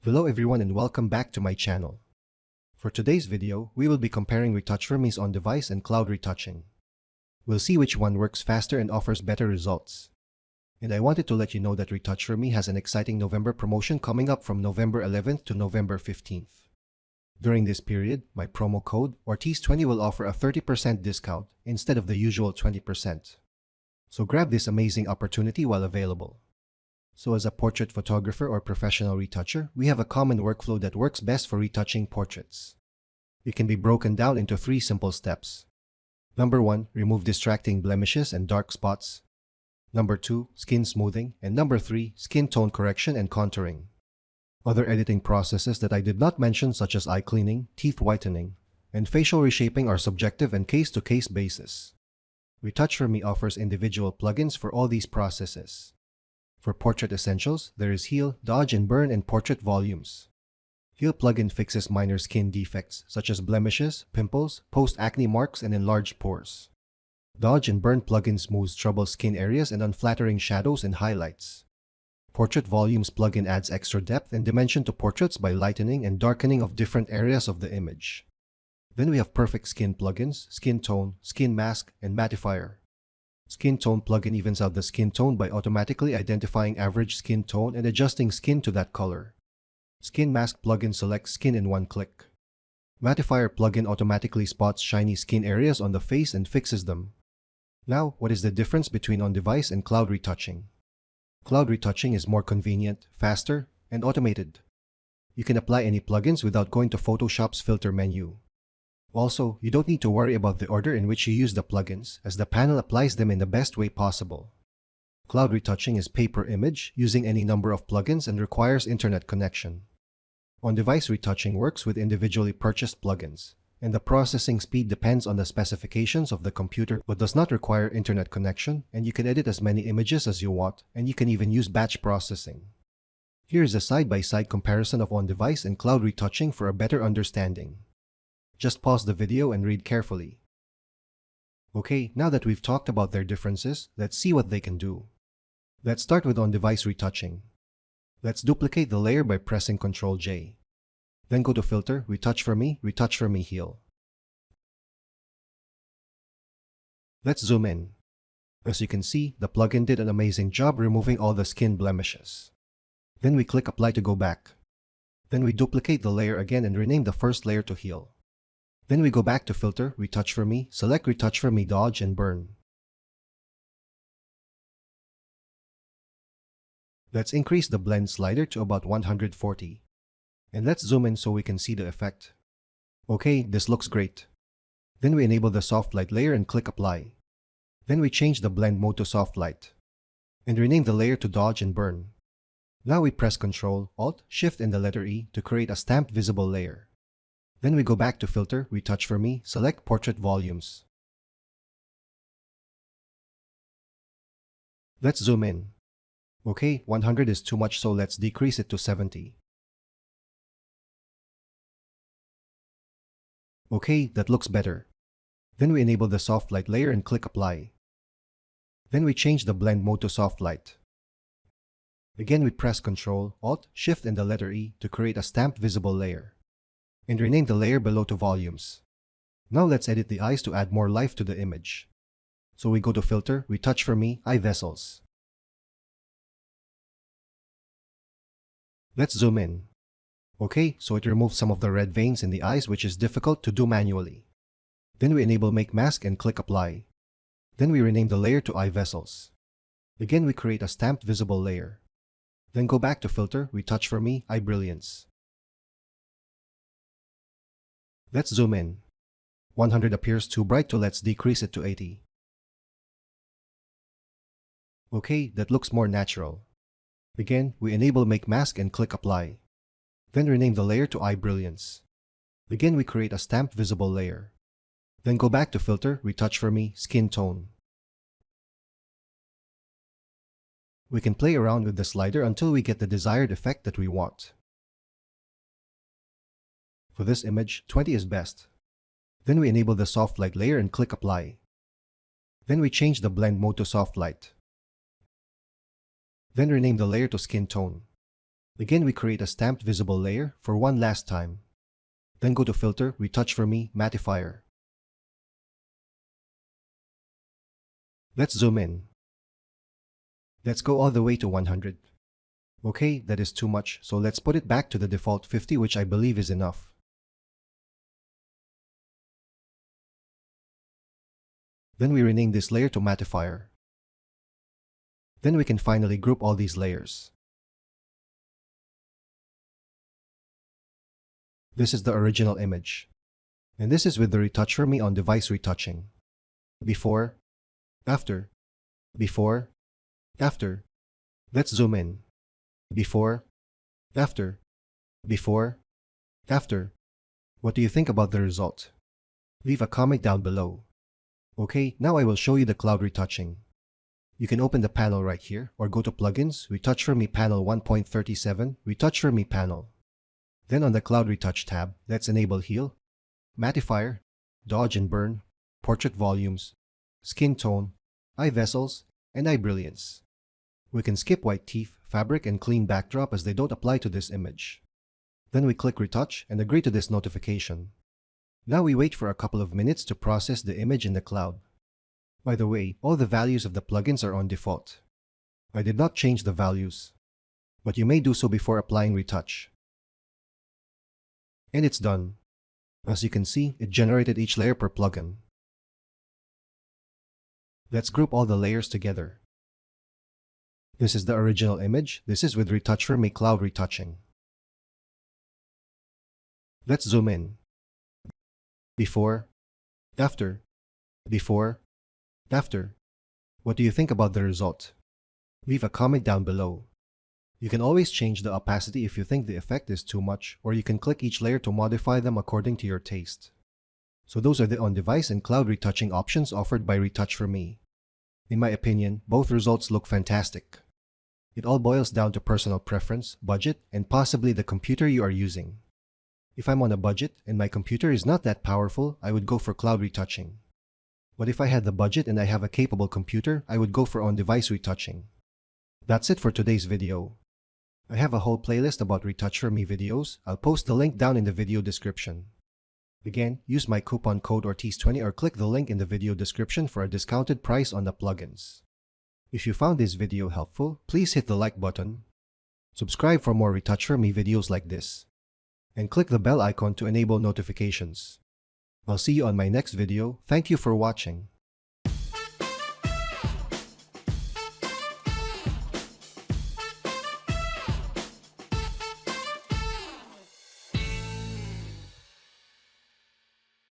Hello everyone and welcome back to my channel. For today's video, we will be comparing Retouch4Me's on-device and cloud retouching. We'll see which one works faster and offers better results. And I wanted to let you know that Retouch4Me has an exciting November promotion coming up from November 11th to November 15th. During this period, my promo code Ortiz20 will offer a 30% discount instead of the usual 20%. So grab this amazing opportunity while available. So as a portrait photographer or professional retoucher, we have a common workflow that works best for retouching portraits. It can be broken down into 3 simple steps. Number 1, remove distracting blemishes and dark spots. Number 2, skin smoothing. And number 3, skin tone correction and contouring. Other editing processes that I did not mention, such as eye cleaning, teeth whitening, and facial reshaping, are subjective and case-to-case basis. Retouch4Me offers individual plugins for all these processes. For portrait essentials, there is Heal, Dodge and Burn, and Portrait Volumes. Heal plugin fixes minor skin defects such as blemishes, pimples, post-acne marks, and enlarged pores. Dodge and Burn plugin smooths troubled skin areas and unflattering shadows and highlights. Portrait Volumes plugin adds extra depth and dimension to portraits by lightening and darkening of different areas of the image. Then we have Perfect Skin plugins, Skin Tone, Skin Mask, and Mattifier. Skin Tone plugin evens out the skin tone by automatically identifying average skin tone and adjusting skin to that color. Skin Mask plugin selects skin in one click. Mattifier plugin automatically spots shiny skin areas on the face and fixes them. Now, what is the difference between on-device and cloud retouching? Cloud retouching is more convenient, faster, and automated. You can apply any plugins without going to Photoshop's filter menu. Also, you don't need to worry about the order in which you use the plugins, as the panel applies them in the best way possible. Cloud retouching is pay-per-image, using any number of plugins, and requires internet connection. On-device retouching works with individually purchased plugins, and the processing speed depends on the specifications of the computer but does not require internet connection, and you can edit as many images as you want, and you can even use batch processing. Here is a side-by-side comparison of on-device and cloud retouching for a better understanding. Just pause the video and read carefully. Okay, now that we've talked about their differences, let's see what they can do. Let's start with on-device retouching. Let's duplicate the layer by pressing Ctrl J. Then go to Filter, Retouch4Me, Retouch4Me Heal. Let's zoom in. As you can see, the plugin did an amazing job removing all the skin blemishes. Then we click Apply to go back. Then we duplicate the layer again and rename the first layer to Heal. Then we go back to Filter, Retouch4Me, select Retouch4Me Dodge and Burn. Let's increase the blend slider to about 140. And let's zoom in so we can see the effect. Okay, this looks great. Then we enable the soft light layer and click Apply. Then we change the blend mode to soft light. And rename the layer to Dodge and Burn. Now we press Ctrl, Alt, Shift and the letter E to create a stamped visible layer. Then we go back to Filter, Retouch4Me, select Portrait Volumes. Let's zoom in. Okay, 100 is too much, so let's decrease it to 70. Okay, that looks better. Then we enable the soft light layer and click Apply. Then we change the blend mode to soft light. Again we press Ctrl, Alt, Shift and the letter E to create a stamped visible layer. And rename the layer below to Volumes. Now let's edit the eyes to add more life to the image. So we go to Filter, Retouch4Me, Eye Vessels. Let's zoom in. Okay, so it removes some of the red veins in the eyes, which is difficult to do manually. Then we enable Make Mask and click Apply. Then we rename the layer to Eye Vessels. Again we create a stamped visible layer. Then go back to Filter, Retouch4Me, Eye Brilliance. Let's zoom in. 100 appears too bright, so let's decrease it to 80. Okay, that looks more natural. Again, we enable Make Mask and click Apply. Then rename the layer to Eye Brilliance. Again, we create a stamped visible layer. Then go back to Filter, Retouch4Me, Skin Tone. We can play around with the slider until we get the desired effect that we want. For this image, 20 is best. Then we enable the soft light layer and click Apply. Then we change the blend mode to soft light. Then rename the layer to Skin Tone. Again, we create a stamped visible layer for one last time. Then go to Filter, Retouch4Me, Mattifier. Let's zoom in. Let's go all the way to 100. Okay, that is too much, so let's put it back to the default 50, which I believe is enough. Then we rename this layer to Mattifier. Then we can finally group all these layers. This is the original image. And this is with the Retouch4Me on device retouching. Before, after, before, after. Let's zoom in. Before, after, before, after. What do you think about the result? Leave a comment down below. Okay, now I will show you the cloud retouching. You can open the panel right here or go to Plugins, Retouch4Me Panel 1.37, Retouch4Me Panel. Then on the Cloud Retouch tab, let's enable Heal, Mattifier, Dodge and Burn, Portrait Volumes, Skin Tone, Eye Vessels, and Eye Brilliance. We can skip white teeth, fabric, and clean backdrop as they don't apply to this image. Then we click Retouch and agree to this notification. Now we wait for a couple of minutes to process the image in the cloud. By the way, all the values of the plugins are on default. I did not change the values, but you may do so before applying retouch. And it's done. As you can see, it generated each layer per plugin. Let's group all the layers together. This is the original image. This is with Retouch4Me Cloud Retouching. Let's zoom in. Before, after, before, after. What do you think about the result? Leave a comment down below. You can always change the opacity if you think the effect is too much, or you can click each layer to modify them according to your taste. So those are the on-device and cloud retouching options offered by Retouch4Me. In my opinion, both results look fantastic. It all boils down to personal preference, budget, and possibly the computer you are using. If I'm on a budget and my computer is not that powerful, I would go for cloud retouching. But if I had the budget and I have a capable computer, I would go for on-device retouching. That's it for today's video. I have a whole playlist about Retouch4Me videos. I'll post the link down in the video description. Again, use my coupon code Ortiz20 or click the link in the video description for a discounted price on the plugins. If you found this video helpful, please hit the like button. Subscribe for more Retouch4Me videos like this. And click the bell icon to enable notifications. I'll see you on my next video. Thank you for watching.